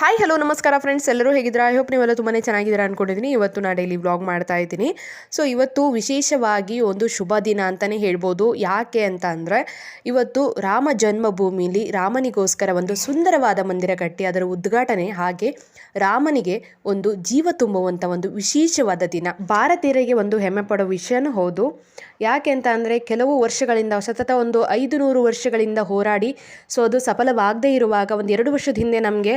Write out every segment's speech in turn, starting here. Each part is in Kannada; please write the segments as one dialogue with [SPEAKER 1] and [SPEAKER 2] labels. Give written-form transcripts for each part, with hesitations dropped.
[SPEAKER 1] ಹಾಯ್ ಹಲೋ ನಮಸ್ಕಾರ ಫ್ರೆಂಡ್ಸ್, ಎಲ್ಲರೂ ಹೇಗಿದ್ದೀರಾ? ಐ ಹೋಪ್ ನೀವೆಲ್ಲ ತುಂಬಾ ಚೆನ್ನಾಗಿದ್ದೀರಾ ಅಂದ್ಕೊಂಡಿದ್ದೀನಿ. ಇವತ್ತು ನಾನು ಡೈಲಿ ವ್ಲಾಗ್ ಮಾಡ್ತಾ ಇದ್ದೀನಿ. ಸೊ ಇವತ್ತು ವಿಶೇಷವಾಗಿ ಒಂದು ಶುಭ ದಿನ ಅಂತಲೇ ಹೇಳ್ಬೋದು. ಯಾಕೆ ಅಂತ ಅಂದರೆ ಇವತ್ತು ರಾಮ ಜನ್ಮಭೂಮಿಲಿ ರಾಮನಿಗೋಸ್ಕರ ಒಂದು ಸುಂದರವಾದ ಮಂದಿರ ಕಟ್ಟಿ ಅದರ ಉದ್ಘಾಟನೆ, ಹಾಗೆ ರಾಮನಿಗೆ ಒಂದು ಜೀವ ತುಂಬುವಂಥ ಒಂದು ವಿಶೇಷವಾದ ದಿನ. ಭಾರತೀಯರಿಗೆ ಒಂದು ಹೆಮ್ಮೆ ಪಡೋ ವಿಷಯನೂ ಹೌದು. ಯಾಕೆ ಅಂತ ಅಂದರೆ ಕೆಲವು ವರ್ಷಗಳಿಂದ, ಸತತ ಒಂದು 500 ವರ್ಷಗಳಿಂದ ಹೋರಾಡಿ ಸೊ ಅದು ಸಫಲವಾಗದೇ ಇರುವಾಗ ಒಂದು 2 ವರ್ಷದ ಹಿಂದೆ ನಮಗೆ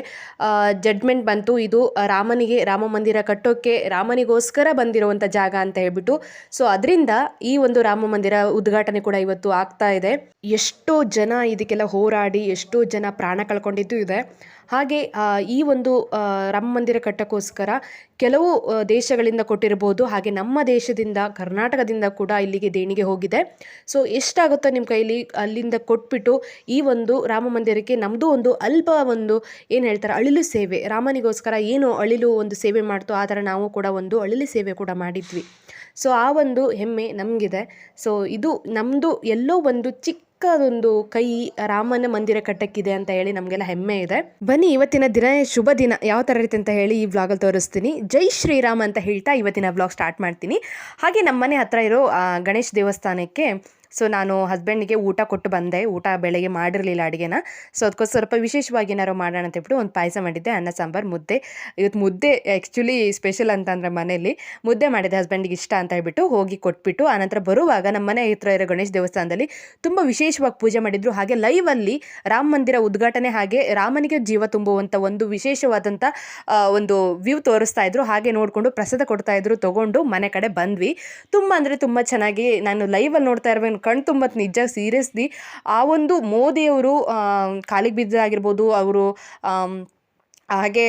[SPEAKER 1] ಜಡ್ಮೆಂಟ್ ಬಂತು. ಇದು ರಾಮನಿಗೆ ರಾಮ ಮಂದಿರ ಕಟ್ಟೋಕ್ಕೆ ರಾಮನಿಗೋಸ್ಕರ ಬಂದಿರುವಂಥ ಜಾಗ ಅಂತ ಹೇಳ್ಬಿಟ್ಟು. ಸೊ ಅದರಿಂದ ಈ ಒಂದು ರಾಮ ಮಂದಿರ ಉದ್ಘಾಟನೆ ಕೂಡ ಇವತ್ತು ಆಗ್ತಾ ಇದೆ. ಎಷ್ಟೋ ಜನ ಇದಕ್ಕೆಲ್ಲ ಹೋರಾಡಿ ಎಷ್ಟೋ ಜನ ಪ್ರಾಣ ಕಳ್ಕೊಂಡಿದ್ದು ಇದೆ. ಹಾಗೆ ಈ ಒಂದು ರಾಮ ಮಂದಿರ ಕಟ್ಟೋಕ್ಕೋಸ್ಕರ ಕೆಲವು ದೇಶಗಳಿಂದ ಕೊಟ್ಟಿರ್ಬೋದು, ಹಾಗೆ ನಮ್ಮ ದೇಶದಿಂದ ಕರ್ನಾಟಕದಿಂದ ಕೂಡ ಇಲ್ಲಿಗೆ ದೇಣಿಗೆ ಹೋಗಿದೆ. ಸೊ ಎಷ್ಟಾಗುತ್ತೋ ನಿಮ್ಮ ಕೈಲಿ ಅಲ್ಲಿಂದ ಕೊಟ್ಬಿಟ್ಟು ಈ ಒಂದು ರಾಮ ಮಂದಿರಕ್ಕೆ ನಮ್ಮದು ಒಂದು ಅಲ್ಪ ಒಂದು ಏನು ಹೇಳ್ತಾರೆ ಅಳಿಲು ಸೇವೆ, ರಾಮನಿಗೋಸ್ಕರ ಏನು ಅಳಿಲು ಒಂದು ಸೇವೆ ಮಾಡ್ತೋ ಆ ಥರ ನಾವು ಕೂಡ ಒಂದು ಅಳಿಲು ಸೇವೆ ಕೂಡ ಮಾಡಿದ್ವಿ. ಸೊ ಆ ಒಂದು ಹೆಮ್ಮೆ ನಮಗಿದೆ. ಸೊ ಇದು ನಮ್ಮದು ಎಲ್ಲೋ ಒಂದು ಚಿಕ್ಕದೊಂದು ಕೈ ರಾಮನ ಮಂದಿರ ಕಟ್ಟಕ್ಕಿದೆ ಅಂತ ಹೇಳಿ ನಮಗೆಲ್ಲ ಹೆಮ್ಮೆ ಇದೆ. ಬನ್ನಿ ಇವತ್ತಿನ ದಿನ ಶುಭ ದಿನ ಯಾವ ಥರ ಇರುತ್ತೆ ಅಂತ ಹೇಳಿ ಈ ವ್ಲಾಗಲ್ಲಿ ತೋರಿಸ್ತೀನಿ. ಜೈ ಶ್ರೀರಾಮ್ ಅಂತ ಹೇಳ್ತಾ ಇವತ್ತಿನ ವ್ಲಾಗ್ ಸ್ಟಾರ್ಟ್ ಮಾಡ್ತೀನಿ. ಹಾಗೆ ನಮ್ಮನೆ ಹತ್ರ ಇರೋ ಗಣೇಶ ದೇವಸ್ಥಾನಕ್ಕೆ ಸೊ ನಾನು ಹಸ್ಬೆಂಡಿಗೆ ಊಟ ಕೊಟ್ಟು ಬಂದೆ. ಊಟ ಬೆಳಗ್ಗೆ ಮಾಡಿರಲಿಲ್ಲ ಅಡುಗೆನ. ಸೊ ಅದಕ್ಕೋಸ್ಕರ ಸ್ವಲ್ಪ ವಿಶೇಷವಾಗಿ ಏನಾರು ಮಾಡೋಣ ಅಂತ ಹೇಳ್ಬಿಟ್ಟು ಒಂದು ಪಾಯಸ ಮಾಡಿದ್ದೆ, ಅನ್ನ ಸಾಂಬಾರು, ಮುದ್ದೆ. ಇವತ್ತು ಮುದ್ದೆ ಆ್ಯಕ್ಚುಲಿ ಸ್ಪೆಷಲ್ ಅಂತಂದರೆ ಮನೇಲಿ ಮುದ್ದೆ ಮಾಡಿದ್ದೆ, ಹಸ್ಬೆಂಡಿಗೆ ಇಷ್ಟ ಅಂತ ಹೇಳ್ಬಿಟ್ಟು ಹೋಗಿ ಕೊಟ್ಬಿಟ್ಟು ಆನಂತರ ಬರುವಾಗ ನಮ್ಮ ಮನೆ ಹತ್ರ ಇರೋ ಗಣೇಶ ದೇವಸ್ಥಾನದಲ್ಲಿ ತುಂಬ ವಿಶೇಷವಾಗಿ ಪೂಜೆ ಮಾಡಿದರು. ಹಾಗೆ ಲೈವಲ್ಲಿ ರಾಮ ಮಂದಿರ ಉದ್ಘಾಟನೆ ಹಾಗೆ ರಾಮನಿಗೆ ಜೀವ ತುಂಬುವಂಥ ಒಂದು ವಿಶೇಷವಾದಂಥ ಒಂದು ವ್ಯೂ ತೋರಿಸ್ತಾ ಇದ್ರು. ಹಾಗೆ ನೋಡಿಕೊಂಡು ಪ್ರಸಾದ ಕೊಡ್ತಾ ಇದ್ರು, ತೊಗೊಂಡು ಮನೆ ಕಡೆ ಬಂದ್ವಿ. ತುಂಬ ಅಂದರೆ ತುಂಬ ಚೆನ್ನಾಗಿ ನಾನು ಲೈವಲ್ಲಿ ನೋಡ್ತಾ ಇರುವೆ ಕಣ್ ತುಂಬತ್ತು ನಿಜ ಸೀರಿಯಸ್ಲಿ. ಆ ಒಂದು ಮೋದಿಯವರು ಕಾಲಿಗೆ ಬಿದ್ದದಾಗಿರ್ಬೋದು, ಅವರು ಹಾಗೆ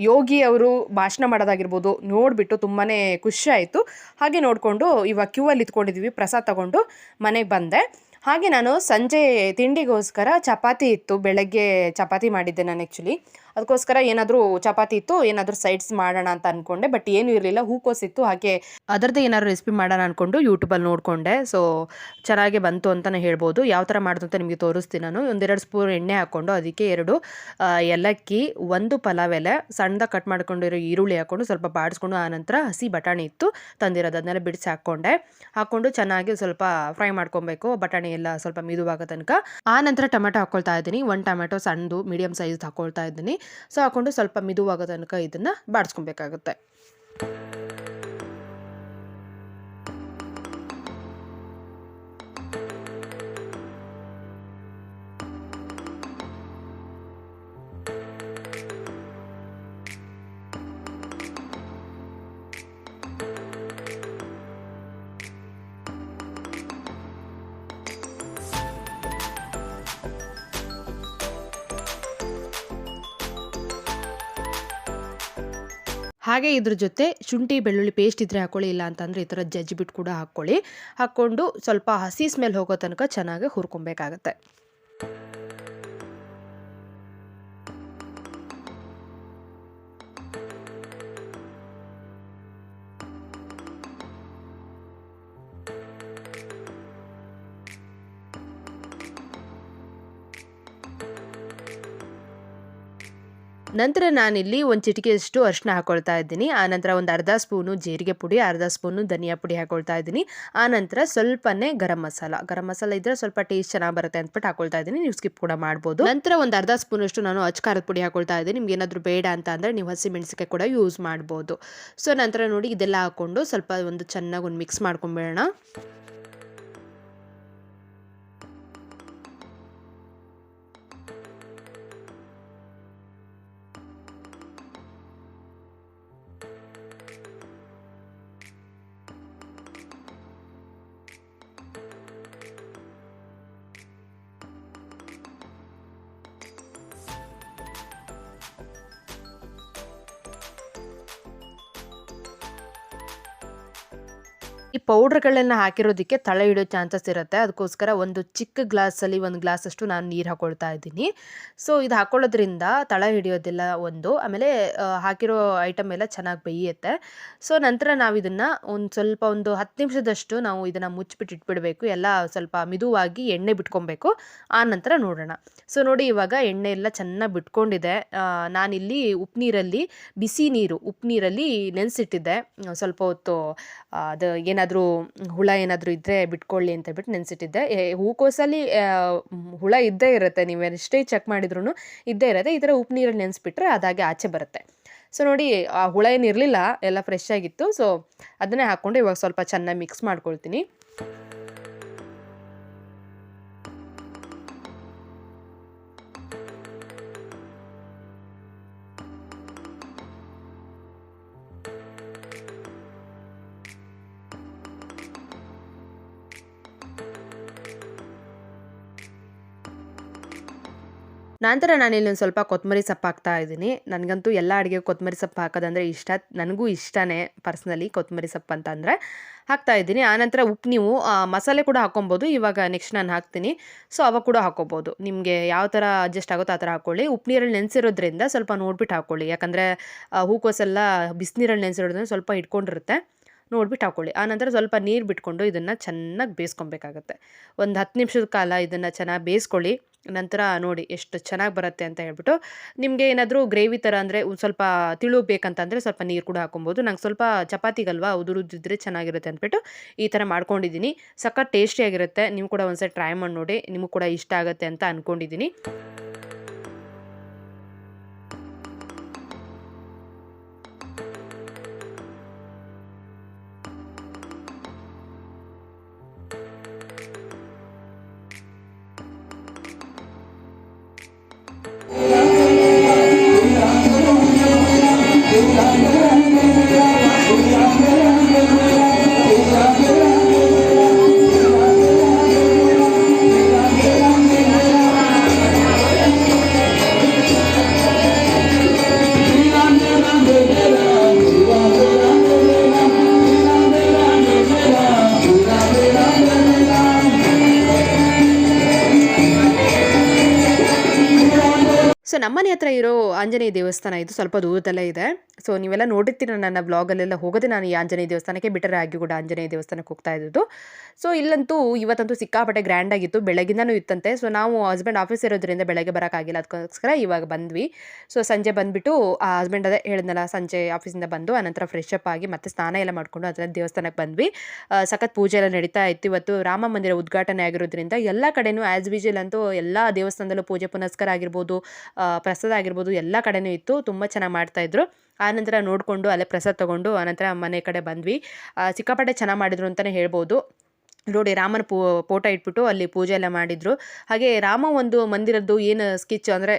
[SPEAKER 1] ಯೋಗಿ ಅವರು ಭಾಷಣ ಮಾಡೋದಾಗಿರ್ಬೋದು ನೋಡಿಬಿಟ್ಟು ತುಂಬಾ ಖುಷಿ ಆಯಿತು. ಹಾಗೆ ನೋಡಿಕೊಂಡು ಇವಾಗ ಕ್ಯೂ ಅಲ್ಲಿ ಇತ್ಕೊಂಡಿದ್ವಿ, ಪ್ರಸಾದ ತಗೊಂಡು ಮನೆಗೆ ಬಂದೆ. ಹಾಗೆ ನಾನು ಸಂಜೆ ತಿಂಡಿಗೋಸ್ಕರ ಚಪಾತಿ ಇತ್ತು, ಬೆಳಗ್ಗೆ ಚಪಾತಿ ಮಾಡಿದ್ದೆ ನಾನು ಆ್ಯಕ್ಚುಲಿ. ಅದಕ್ಕೋಸ್ಕರ ಏನಾದರೂ ಚಪಾತಿ ಇತ್ತು, ಏನಾದರೂ ಸೈಡ್ಸ್ ಮಾಡೋಣ ಅಂತ ಅಂದ್ಕೊಂಡೆ. ಬಟ್ ಏನೂ ಇರಲಿಲ್ಲ, ಹೂಕೋಸಿತ್ತು. ಹಾಗೆ ಅದರದ್ದೇ ಏನಾದ್ರು ರೆಸಿಪಿ ಮಾಡೋಣ ಅಂದ್ಕೊಂಡು ಯೂಟ್ಯೂಬಲ್ಲಿ ನೋಡಿಕೊಂಡೆ. ಸೊ ಚೆನ್ನಾಗೆ ಬಂತು ಅಂತಲೇ ಹೇಳ್ಬೋದು. ಯಾವ ಥರ ಮಾಡೋದು ಅಂತ ನಿಮಗೆ ತೋರಿಸ್ತೀನಿ ನಾನು. 1-2 ಸ್ಪೂನ್ ಎಣ್ಣೆ ಹಾಕ್ಕೊಂಡು ಅದಕ್ಕೆ 2 ಏಲಕ್ಕಿ, 1 ಪಲಾವ್ ಎಲೆ, ಸಣ್ಣದಾಗಿ ಕಟ್ ಮಾಡ್ಕೊಂಡಿರೋ ಈರುಳ್ಳಿ ಹಾಕ್ಕೊಂಡು ಸ್ವಲ್ಪ ಬಾಡಿಸ್ಕೊಂಡು ಆನಂತರ ಹಸಿ ಬಟಾಣಿ ಇತ್ತು ತಂದಿರೋದು, ಅದನ್ನೆಲ್ಲ ಬಿಡಿಸಿ ಹಾಕ್ಕೊಂಡು ಚೆನ್ನಾಗಿ ಸ್ವಲ್ಪ ಫ್ರೈ ಮಾಡ್ಕೊಬೇಕು. ಬಟಾಣಿ ಎಲ್ಲ ಸ್ವಲ್ಪ ಮಿದುವಾಗೋ ತನಕ. ಆ ನಂತರ ಟೊಮೆಟೊ ಹಾಕ್ಕೊಳ್ತಾ ಇದ್ದೀನಿ. 1 ಟೊಮೆಟೊ ಸಣ್ಣದು ಮೀಡಿಯಮ್ ಸೈಜ್ ಹಾಕ್ಕೊಳ್ತಾ ಇದ್ದೀನಿ. ಸೊ ಹಾಕ್ಕೊಂಡು ಸ್ವಲ್ಪ ಮಿದುವಾಗೋ ತನಕ ಇದನ್ನು ಬಾಡಿಸ್ಕೊಬೇಕಾಗುತ್ತೆ. ಹಾಗೆ ಇದ್ರ ಜೊತೆ ಶುಂಠಿ ಬೆಳ್ಳುಳ್ಳಿ ಪೇಸ್ಟ್ ಇದ್ದರೆ ಹಾಕ್ಕೊಳ್ಳಿ, ಇಲ್ಲ ಅಂತಂದರೆ ಈ ಥರ ಜಜ್ಜಿಬಿಟ್ಟು ಕೂಡ ಹಾಕ್ಕೊಂಡು ಸ್ವಲ್ಪ ಹಸಿ ಸ್ಮೆಲ್ ಹೋಗೋ ತನಕ ಚೆನ್ನಾಗಿ ಹುರ್ಕೊಬೇಕಾಗತ್ತೆ. ನಂತರ ನಾನಿಲ್ಲಿ ಒಂದು ಚಿಟಿಕೆಯಷ್ಟು ಅರಿಶಿನ ಹಾಕ್ಕೊಳ್ತಾ ಇದ್ದೀನಿ. ಆನಂತರ ಒಂದು ಅರ್ಧ ಸ್ಪೂನು ಜೀರಿಗೆ ಪುಡಿ, ಅರ್ಧ ಸ್ಪೂನು ಧನಿಯಾ ಪುಡಿ ಹಾಕ್ಕೊಳ್ತಾ ಇದ್ದೀನಿ. ಆನಂತರ ಸ್ವಲ್ಪನೇ ಗರಂ ಮಸಾಲ ಇದ್ದರೆ ಸ್ವಲ್ಪ ಟೇಸ್ಟ್ ಚೆನ್ನಾಗಿ ಬರುತ್ತೆ ಅಂದ್ಬಿಟ್ಟು ಹಾಕ್ಕೊಳ್ತಾ ಇದ್ದೀನಿ. ನೀವು ಸ್ಕಿಪ್ ಕೂಡ ಮಾಡ್ಬೋದು. ನಂತರ ಒಂದು ಅರ್ಧ ಸ್ಪೂನಷ್ಟು ನಾನು ಅಚ್ಚ ಖಾರದ ಪುಡಿ ಹಾಕ್ಕೊಳ್ತಾ ಇದ್ದೀನಿ. ನಿಮ್ಗೆ ಏನಾದರೂ ಬೇಡ ಅಂತ ಅಂದರೆ ನೀವು ಹಸಿ ಮೆಣಸಿನಕಾಯಿ ಕೂಡ ಯೂಸ್ ಮಾಡ್ಬೋದು. ಸೊ ನಂತರ ನೋಡಿ ಇದೆಲ್ಲ ಹಾಕ್ಕೊಂಡು ಸ್ವಲ್ಪ ಒಂದು ಚೆನ್ನಾಗಿ ಒಂದು ಮಿಕ್ಸ್ ಮಾಡ್ಕೊಂಬೇಡೋಣ. ಈ ಪೌಡರ್ಗಳನ್ನ ಹಾಕಿರೋದಕ್ಕೆ ತಳ ಹಿಡಿಯೋ ಚಾನ್ಸಸ್ ಇರುತ್ತೆ. ಅದಕ್ಕೋಸ್ಕರ ಒಂದು ಚಿಕ್ಕ ಗ್ಲಾಸಲ್ಲಿ 1 ಗ್ಲಾಸಷ್ಟು ನಾನು ನೀರು ಹಾಕೊಳ್ತಾ ಇದ್ದೀನಿ. ಸೊ ಇದು ಹಾಕೊಳ್ಳೋದ್ರಿಂದ ತಳ ಹಿಡಿಯೋದಿಲ್ಲ ಒಂದು. ಆಮೇಲೆ ಹಾಕಿರೋ ಐಟಮ್ ಎಲ್ಲ ಚೆನ್ನಾಗಿ ಬೇಯುತ್ತೆ. ಸೊ ನಂತರ ನಾವಿದನ್ನು ಒಂದು 10 ನಿಮಿಷದಷ್ಟು ನಾವು ಇದನ್ನು ಮುಚ್ಚಿಬಿಟ್ಟು ಇಟ್ಬಿಡಬೇಕು. ಎಲ್ಲ ಸ್ವಲ್ಪ ಮಿದುವಾಗಿ ಎಣ್ಣೆ ಬಿಟ್ಕೊಬೇಕು. ಆ ನಂತರ ನೋಡೋಣ. ಸೊ ನೋಡಿ ಇವಾಗ ಎಣ್ಣೆ ಎಲ್ಲ ಚೆನ್ನಾಗಿ ಬಿಟ್ಕೊಂಡಿದೆ. ನಾನಿಲ್ಲಿ ಬಿಸಿ ನೀರು ಉಪ್ಪು ನೀರಲ್ಲಿ ನೆನೆಸಿಟ್ಟಿದ್ದೆ. ಸ್ವಲ್ಪ ಹೊತ್ತು ಅದು ಏನಾದರೂ ಹುಳ ಏನಾದರೂ ಇದ್ದರೆ ಬಿಟ್ಕೊಳ್ಳಿ ಅಂತ ಹೇಳ್ಬಿಟ್ಟು ನೆನೆಸಿಟ್ಟಿದ್ದೆ. ಹೂಕೋಸಲ್ಲಿ ಹುಳ ಇದ್ದೇ ಇರುತ್ತೆ, ನೀವೆಷ್ಟೇ ಚೆಕ್ ಮಾಡಿದ್ರೂ ಇದ್ದೇ ಇರುತ್ತೆ. ಈ ಥರ ಉಪ್ಪು ನೀರಲ್ಲಿ ನೆನೆಸ್ಬಿಟ್ರೆ ಅದಾಗೆ ಆಚೆ ಬರುತ್ತೆ. ಸೊ ನೋಡಿ ಆ ಹುಳ ಏನಿರಲಿಲ್ಲ, ಎಲ್ಲ ಫ್ರೆಶ್ ಆಗಿತ್ತು. ಸೊ ಅದನ್ನೇ ಹಾಕ್ಕೊಂಡು ಇವಾಗ ಸ್ವಲ್ಪ ಚೆನ್ನಾಗಿ ಮಿಕ್ಸ್ ಮಾಡ್ಕೊಳ್ತೀನಿ. ನಂತರ ನಾನಿಲ್ಲಿ ಒಂದು ಸ್ವಲ್ಪ ಕೊತ್ತಂಬರಿ ಸೊಪ್ಪು ಹಾಕ್ತಾ ಇದ್ದೀನಿ. ನನಗಂತೂ ಎಲ್ಲ ಅಡುಗೆಗೆ ಕೊತ್ತಂಬರಿ ಸೊಪ್ಪು ಹಾಕೋದಂದರೆ ಇಷ್ಟ. ನನಗೂ ಇಷ್ಟನೇ ಪರ್ಸ್ನಲಿ ಕೊತ್ತಂಬರಿ ಸೊಪ್ಪು ಅಂತ ಅಂದರೆ ಹಾಕ್ತಾ ಇದ್ದೀನಿ. ಆನಂತರ ಉಪ್ಪು ನೀವು ಮಸಾಲೆ ಕೂಡ ಹಾಕ್ಕೊಬೋದು. ಇವಾಗ ನೆಕ್ಸ್ಟ್ ನಾನು ಹಾಕ್ತೀನಿ. ಸೊ ಅವಾಗ ಕೂಡ ಹಾಕ್ಕೊಬೋದು. ನಿಮಗೆ ಯಾವ ಥರ ಅಡ್ಜಸ್ಟ್ ಆಗುತ್ತೋ ಆ ಥರ ಹಾಕ್ಕೊಳ್ಳಿ. ಉಪ್ಪು ನೀರಲ್ಲಿ ನೆನೆಸಿರೋದ್ರಿಂದ ಸ್ವಲ್ಪ ನೋಡ್ಬಿಟ್ಟು ಹಾಕ್ಕೊಳ್ಳಿ. ಯಾಕಂದರೆ ಹೂಕೋಸೆಲ್ಲ ಬಿಸಿನೀರಲ್ಲಿ ನೆನೆಸಿರೋದ್ರಿಂದ ಸ್ವಲ್ಪ ಇಟ್ಕೊಂಡಿರುತ್ತೆ. ನೋಡ್ಬಿಟ್ಟು ಹಾಕ್ಕೊಳ್ಳಿ. ಆನಂತರ ಸ್ವಲ್ಪ ನೀರು ಬಿಟ್ಕೊಂಡು ಇದನ್ನು ಚೆನ್ನಾಗಿ ಬೇಯಿಸ್ಕೊಬೇಕಾಗತ್ತೆ. ಒಂದು 10 ನಿಮಿಷದ ಕಾಲ ಇದನ್ನು ಚೆನ್ನಾಗಿ ಬೇಯಿಸ್ಕೊಳ್ಳಿ. ನಂತರ ನೋಡಿ ಎಷ್ಟು ಚೆನ್ನಾಗಿ ಬರುತ್ತೆ ಅಂತ ಹೇಳ್ಬಿಟ್ಟು. ನಿಮಗೆ ಏನಾದರೂ ಗ್ರೇವಿ ಥರ ಅಂದರೆ ಸ್ವಲ್ಪ ತಿಳು ಬೇಕಂತಂದರೆ ಸ್ವಲ್ಪ ನೀರು ಕೂಡ ಹಾಕೊಬೋದು. ನಂಗೆ ಸ್ವಲ್ಪ ಚಪಾತಿಗಲ್ವಾ ಉದುರಿದ್ರೆ ಚೆನ್ನಾಗಿರುತ್ತೆ ಅಂದ್ಬಿಟ್ಟು ಈ ಥರ ಮಾಡ್ಕೊಂಡಿದ್ದೀನಿ. ಸಖತ್ ಟೇಸ್ಟಿಯಾಗಿರುತ್ತೆ. ನೀವು ಕೂಡ ಒಂದ್ಸರಿ ಟ್ರೈ ಮಾಡಿ ನೋಡಿ. ನಿಮಗೂ ಕೂಡ ಇಷ್ಟ ಆಗುತ್ತೆ ಅಂತ ಅಂದ್ಕೊಂಡಿದ್ದೀನಿ. ಸೊ ನಮ್ಮನೆ ಹತ್ರ ಇರೋ ಆಂಜನೇಯ ದೇವಸ್ಥಾನ ಇದು ಸ್ವಲ್ಪ ದೂರದಲ್ಲೇ ಇದೆ. ಸೊ ನೀವೆಲ್ಲ ನೋಡಿರ್ತೀರ ನನ್ನ ಬ್ಲಾಗಲ್ಲೆಲ್ಲ ಹೋಗೋದೇ ನಾನು ಈ ಆಂಜನೇಯ ದೇವಸ್ಥಾನಕ್ಕೆ. ಬಿಟ್ಟರೆ ಕೂಡ ಆಂಜನೇಯ ದೇವಸ್ಥಾನಕ್ಕೆ ಹೋಗ್ತಾ ಇದ್ದದ್ದು. ಸೊ ಇಲ್ಲಂತೂ ಇವತ್ತಂತೂ ಸಿಕ್ಕಾಪಟ್ಟೆ ಗ್ರ್ಯಾಂಡಾಗಿತ್ತು. ಬೆಳಗ್ಗಿಂದನೂ ಇತ್ತಂತೆ. ಸೊ ನಾವು ಹಸ್ಬೆಂಡ್ ಆಫೀಸ್ ಇರೋದ್ರಿಂದ ಬೆಳಗ್ಗೆ ಬರೋಕ್ಕಾಗಿಲ್ಲ. ಅದಕ್ಕೋಸ್ಕರ ಇವಾಗ ಬಂದ್ವಿ. ಸೊ ಸಂಜೆ ಬಂದುಬಿಟ್ಟು ಹಸ್ಬೆಂಡ್ ಅದೇ ಹೇಳಿದ್ನಲ್ಲ, ಸಂಜೆ ಆಫೀಸಿಂದ ಬಂದು ಆನಂತರ ಫ್ರೆಶ್ ಅಪ್ ಆಗಿ ಮತ್ತೆ ಸ್ನಾನ ಎಲ್ಲ ಮಾಡಿಕೊಂಡು ಅದರ ದೇವಸ್ಥಾನಕ್ಕೆ ಬಂದ್ವಿ. ಸಖತ್ ಪೂಜೆ ಎಲ್ಲ ನಡೀತಾ ಇತ್ತು. ಇವತ್ತು ರಾಮ ಮಂದಿರ ಉದ್ಘಾಟನೆ ಆಗಿರೋದ್ರಿಂದ ಎಲ್ಲ ಕಡೆನೂ ಆ್ಯಸ್ ಯೂಶುವಲ್ ಅಂತೂ ಎಲ್ಲ ದೇವಸ್ಥಾನದಲ್ಲೂ ಪೂಜೆ ಪುನಸ್ಕಾರ ಆಗಿರ್ಬೋದು, ಪ್ರಸಾದ ಆಗಿರ್ಬೋದು, ಎಲ್ಲ ಕಡೆನೂ ಇತ್ತು. ತುಂಬ ಚೆನ್ನಾಗಿ ಮಾಡ್ತಾಯಿದ್ರು. ಆನಂತರ ನೋಡಿಕೊಂಡು ಅಲ್ಲೇ ಪ್ರಸಾದ ತೊಗೊಂಡು ಆನಂತರ ಮನೆ ಕಡೆ ಬಂದ್ವಿ. ಸಿಕ್ಕಾಪಟ್ಟೆ ಚೆನ್ನಾಗಿ ಮಾಡಿದ್ರು ಅಂತಲೇ ಹೇಳ್ಬೋದು. ನೋಡಿ ರಾಮನ ಫೋಟೋ ಇಟ್ಬಿಟ್ಟು ಅಲ್ಲಿ ಪೂಜೆ ಎಲ್ಲ ಮಾಡಿದರು. ಹಾಗೆ ರಾಮ ಒಂದು ಮಂದಿರದ್ದು ಏನು ಸ್ಕೆಚ್ ಅಂದರೆ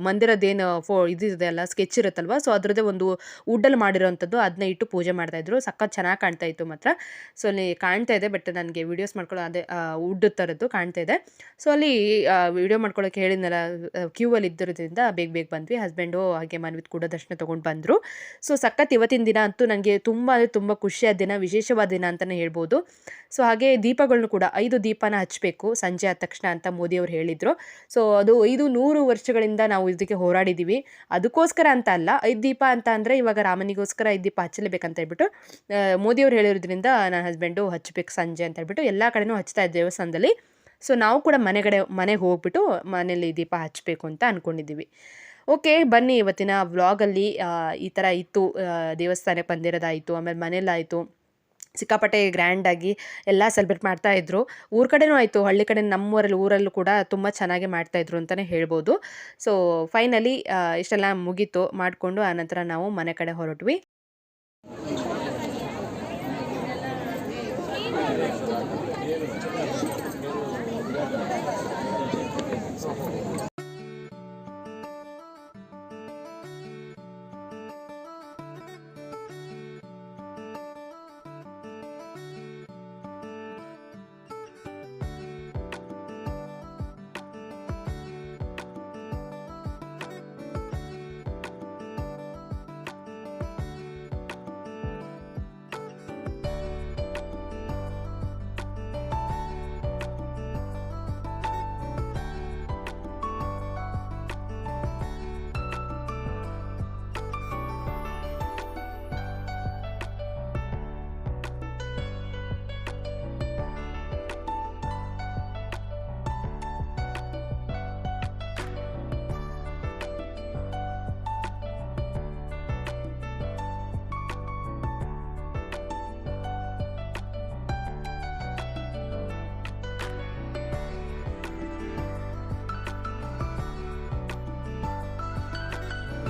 [SPEAKER 1] ಮಂದಿರದ್ದೇನು ಇದಿದೆ ಅಲ್ಲ, ಸ್ಕೆಚ್ ಇರುತ್ತಲ್ವ, ಸೊ ಅದರದ್ದೇ ಒಂದು ವುಡ್ಡಲ್ಲಿ ಮಾಡಿರೋವಂಥದ್ದು ಅದನ್ನ ಇಟ್ಟು ಪೂಜೆ ಮಾಡ್ತಾಯಿದ್ರು. ಸಖತ್ ಚೆನ್ನಾಗಿ ಕಾಣ್ತಾ ಇತ್ತು ಮಾತ್ರ. ಸೊ ಅಲ್ಲಿ ಕಾಣ್ತಾ ಇದೆ, ಬಟ್ ನನಗೆ ವೀಡಿಯೋಸ್ ಮಾಡ್ಕೊಳ್ಳೋ ಅದೇ ವುಡ್ ಥರದ್ದು ಕಾಣ್ತಾ ಇದೆ. ಸೊ ಅಲ್ಲಿ ವೀಡಿಯೋ ಮಾಡ್ಕೊಳ್ಳೋಕೆ ಹೇಳಿದ್ನಲ್ಲ, ಕ್ಯೂ ಅಲ್ಲಿ ಇದ್ದಿರೋದ್ರಿಂದ ಬೇಗ ಬೇಗ ಬಂದ್ವಿ. ಹಸ್ಬೆಂಡು ಹಾಗೆ ಮನ್ವಿತ್ ಕೂಡ ದರ್ಶನ ತೊಗೊಂಡು ಬಂದರು. ಸೊ ಸಖತ್ ಇವತ್ತಿನ ದಿನ ಅಂತೂ ನನಗೆ ತುಂಬ ಅಂದರೆ ತುಂಬ ಖುಷಿಯಾದ ದಿನ, ವಿಶೇಷವಾದ ದಿನ ಅಂತಲೇ ಹೇಳ್ಬೋದು. ಸೊ ಹಾಗೆ ದೀಪಗಳನ್ನು ಕೂಡ 5 ದೀಪನ ಹಚ್ಚಬೇಕು ಸಂಜೆ ಆದ ತಕ್ಷಣ ಅಂತ ಮೋದಿಯವರು ಹೇಳಿದರು. ಸೊ ಅದು 500 ವರ್ಷಗಳಿಂದ ನಾವು ಇದಕ್ಕೆ ಹೋರಾಡಿದ್ದೀವಿ. ಅದಕ್ಕೋಸ್ಕರ ಅಂತ ಅಲ್ಲ, 5 ದೀಪ ಅಂತ ಅಂದರೆ ಇವಾಗ ರಾಮನಿಗೋಸ್ಕರ 5 ದೀಪ ಹಚ್ಚಲೇಬೇಕಂತ ಹೇಳ್ಬಿಟ್ಟು ಮೋದಿಯವರು ಹೇಳಿರೋದ್ರಿಂದ ನನ್ನ ಹಸ್ಬೆಂಡು ಹಚ್ಚಬೇಕು ಸಂಜೆ ಅಂತ ಹೇಳ್ಬಿಟ್ಟು ಎಲ್ಲ ಕಡೆನೂ ಹಚ್ತಾ ಇದ್ದ ದೇವಸ್ಥಾನದಲ್ಲಿ. ಸೊ ನಾವು ಕೂಡ ಮನೆಗೆ ಹೋಗ್ಬಿಟ್ಟು ಮನೇಲಿ ದೀಪ ಹಚ್ಚಬೇಕು ಅಂತ ಅಂದ್ಕೊಂಡಿದ್ದೀವಿ. ಓಕೆ, ಬನ್ನಿ ಇವತ್ತಿನ ವ್ಲಾಗಲ್ಲಿ ಈ ಥರ ಇತ್ತು. ದೇವಸ್ಥಾನಕ್ಕೆ ಬಂದಿರೋದಾಯಿತು, ಆಮೇಲೆ ಮನೇಲಾಯಿತು. ಸಿಕ್ಕಾಪಟ್ಟೆ ಗ್ರ್ಯಾಂಡಾಗಿ ಎಲ್ಲ ಸೆಲೆಬ್ರೇಟ್ ಮಾಡ್ತಾಯಿದ್ರು. ಊರ ಕಡೆನೂ ಆಯಿತು, ಹಳ್ಳಿ ಕಡೆ ಊರಲ್ಲೂ ಕೂಡ ತುಂಬ ಚೆನ್ನಾಗಿ ಮಾಡ್ತಾಯಿದ್ರು ಅಂತಲೇ ಹೇಳ್ಬೋದು. ಸೊ ಫೈನಲಿ ಇಷ್ಟೆಲ್ಲ ಮುಗೀತು ಮಾಡಿಕೊಂಡು ಆನಂತರ ನಾವು ಮನೆ ಕಡೆ ಹೊರಟ್ವಿ.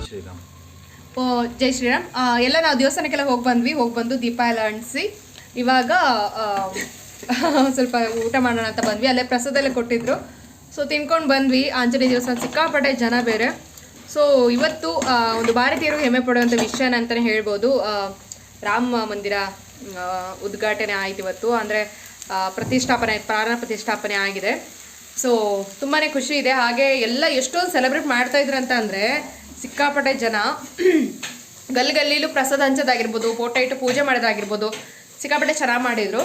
[SPEAKER 2] ಶ್ರೀರಾಮ್.
[SPEAKER 1] ಓ ಜೈ ಶ್ರೀರಾಮ್. ಎಲ್ಲ ನಾವು ದೇವಸ್ಥಾನಕ್ಕೆಲ್ಲ ಹೋಗಿ ಬಂದು ದೀಪ ಎಲ್ಲ ಅಂಟಿಸಿ ಇವಾಗ ಸ್ವಲ್ಪ ಊಟ ಮಾಡೋಣ ಅಂತ ಬಂದ್ವಿ. ಅಲ್ಲೇ ಪ್ರಸಾದ ಎಲ್ಲ ಕೊಟ್ಟಿದ್ರು, ಸೊ ತಿನ್ಕೊಂಡು ಬಂದ್ವಿ. ಆಂಜನೇಯ ದೇವಸ್ಥಾನ ಸಿಕ್ಕಾಪಟ್ಟೆ ಜನ ಬೇರೆ. ಸೊ ಇವತ್ತು ಒಂದು ಭಾರತೀಯರು ಹೆಮ್ಮೆ ಪಡುವಂಥ ವಿಷಯನ ಅಂತಲೇ ಹೇಳ್ಬೋದು. ರಾಮ ಮಂದಿರ ಉದ್ಘಾಟನೆ ಆಯ್ತು ಇವತ್ತು, ಅಂದರೆ ಪ್ರಾಣ ಪ್ರತಿಷ್ಠಾಪನೆ ಆಗಿದೆ. ಸೊ ತುಂಬಾ ಖುಷಿ ಇದೆ. ಹಾಗೆ ಎಲ್ಲ ಎಷ್ಟೊಂದು ಸೆಲೆಬ್ರೇಟ್ ಮಾಡ್ತಾ ಇದ್ರು ಅಂತ ಅಂದರೆ ಸಿಕ್ಕಾಪಟ್ಟೆ ಜನ ಗಲ್ಲಿಲೂ ಪ್ರಸಾದ ಹಂಚೋದಾಗಿರ್ಬೋದು, ಫೋಟೋ ಇಟ್ಟು ಪೂಜೆ ಮಾಡೋದಾಗಿರ್ಬೋದು, ಸಿಕ್ಕಾಪಟ್ಟೆ ಚೆನ್ನಾಗಿ ಮಾಡಿದರು.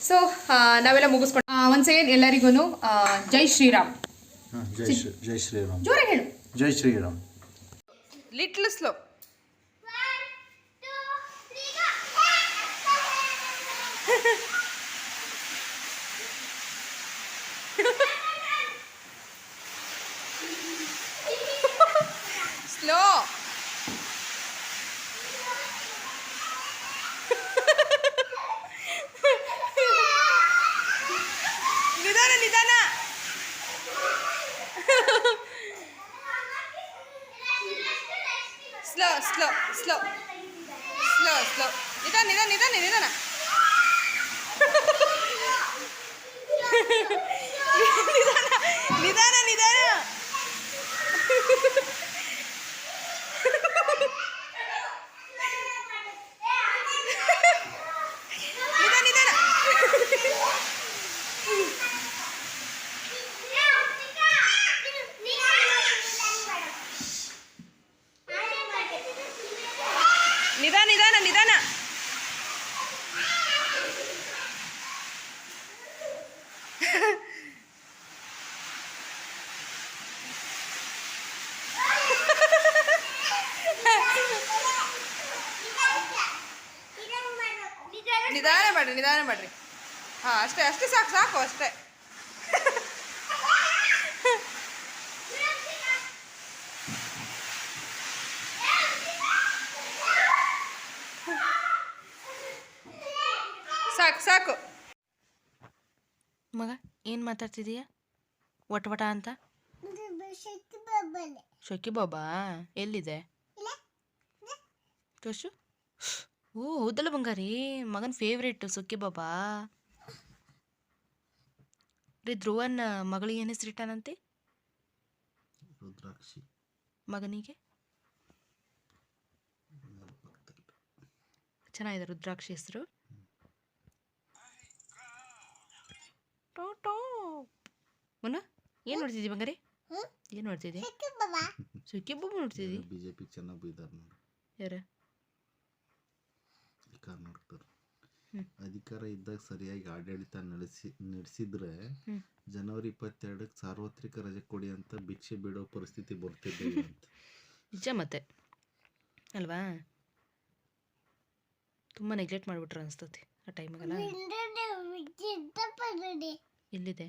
[SPEAKER 1] ಸೊ ನಾವೆಲ್ಲ ಮುಗಿಸ್ಕೊಂಡು ಒಂದು ಸೆಕೆಂಡ್ ಎಲ್ಲರಿಗೂ ಜೈ ಶ್ರೀರಾಮ್.
[SPEAKER 2] ಜೈ ಶ್ರೀರಾಮ್.
[SPEAKER 1] ಜೋರಾಗಿ ಹೇಳು.
[SPEAKER 2] ಜೈ ಶ್ರೀರಾಮ್.
[SPEAKER 1] Little slow. ಸ್ಲೋ. ನಿಧಾನ ನಿಧಾನ. Slow slow slow slow slow. ನಿಧಾನ ನಿಧಾನ ನಿಧಾನ ನಿಧಾನ. ನಿಧಾನ ನಿಧಾನ ನಿಧಾನ. ನಿಧಾನ ನಿಧಾನ ನಿಧಾನ. ನಿಧಾನ ಮಾಡ್ರಿ. ಹಾಂ ಅಷ್ಟೇ ಅಷ್ಟೇ, ಸಾಕು ಸಾಕು ಅಷ್ಟೇ. ಸಾಕು ಸಾಕು.
[SPEAKER 3] ಮಗ ಏನು ಮಾತಾಡ್ತಿದೀಯ ವಟ ಅಂತ? ಶೊಕ್ಕಿ ಬಾಬಾ ಎಲ್ಲಿದೆ ತೋರ್ಸು. ಓ ಹೌದಲ್ಲ ಬಂಗಾರಿ, ಮಗನ ಫೇವ್ರೇಟು ಸೊಕ್ಕಿ ಬಾಬಾ ರೀ. ಧ್ರುವನ್ ಮಗಳಿಗೆ ಏನು ಹೆಸರಿಟ್ಟಾನಂತೆ?
[SPEAKER 2] ರುದ್ರಾಕ್ಷಿ.
[SPEAKER 3] ಮಗನಿಗೆ ಚೆನ್ನಾಗಿದೆ ರುದ್ರಾಕ್ಷಿ ಹೆಸರು. ಮುನ್ನ ಏನು ನೋಡ್ತಿದ್ದಿ ಬಂಗಾರಿ? ಏನು ನೋಡ್ತಿದ್ದಿ? ಸುಕ್ಕಿ ಬಾಬಾ ನೋಡ್ತಿದ್ದಿ?
[SPEAKER 2] ಬಿಜೆಪಿ ಚೆನ್ನಾಗಿ ಬೈದಾರ ನೋಡಿ.
[SPEAKER 3] ಯಾರು?
[SPEAKER 2] ಅಧಿಕಾರ ಇದ್ದಾಗ ಸರಿಯಾಗಿ ಆಡಳಿತ ನಡೆಸಿದ್ರೆ ಜನವರಿ 22ಕ್ಕೆ ಸಾರ್ವತ್ರಿಕ ರಜೆ ಕೊಡಿ ಅಂತ ಭಿಕ್ಷೆ ಬಿಡೋ ಪರಿಸ್ಥಿತಿ ಬರ್ತಿದ್ದೆ ಅಂತ.
[SPEAKER 3] ನಿಜ ಮತ್ತೆ ಅಲ್ವಾ? ತುಂಬ ನೆಗ್ಲೆಕ್ಟ್ ಮಾಡಿಬಿಟ್ರೆ ಅನಿಸ್ತತಿ ಆ ಟೈಮಿಗೆಲ್ಲ. ಎಲ್ಲಿದೆ?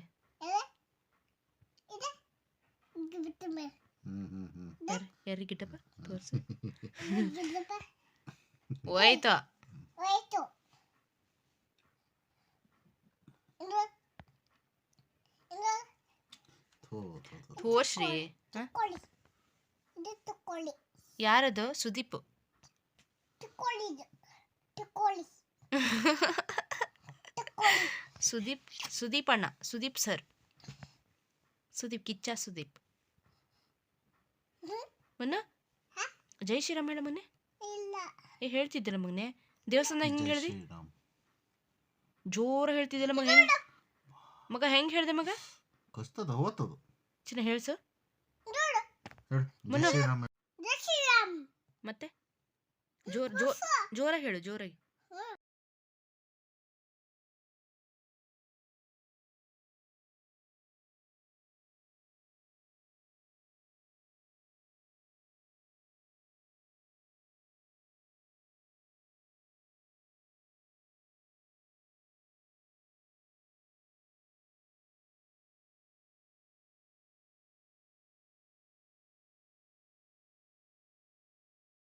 [SPEAKER 3] ಯಾರಿಗಿಟ್ಟಪ್ಪ ತೋರಿಸಿ. ಹೋಯ್ತು. ತೋರ್ಸ್ರಿ. ಯಾರದು? ಸುದೀಪ್. ಸುದೀಪ್ ಅಣ್ಣ, ಸುದೀಪ್ ಸರ್, ಸುದೀಪ್ ಕಿಚ್ಚ ಸುದೀಪ್. ಮೊನ್ನ ಜೈ ಶ್ರೀರಾಮ್ ಹೇಳ ಮೊನ್ನೆ. ಹೇಳ್ತಿದ್ದಿಲ್ಲ ಮಗನೆ ದೇವಸ್ಥಾನ ಹೆಂಗೆ ಹೇಳ್ದಿ? ಜೋರ ಹೇಳ್ತಿದ್ದಿಲ್ಲ ಮಗ. ಮಗ ಹೆಂಗೆ ಹೇಳ್ದೆ ಮಗ? ಚಿನ್ನ ಹೇಳ್ಸು ಮೊನ್ನ. ಮತ್ತೆ ಜೋರಾಗಿ ಹೇಳು, ಜೋರಾಗಿ.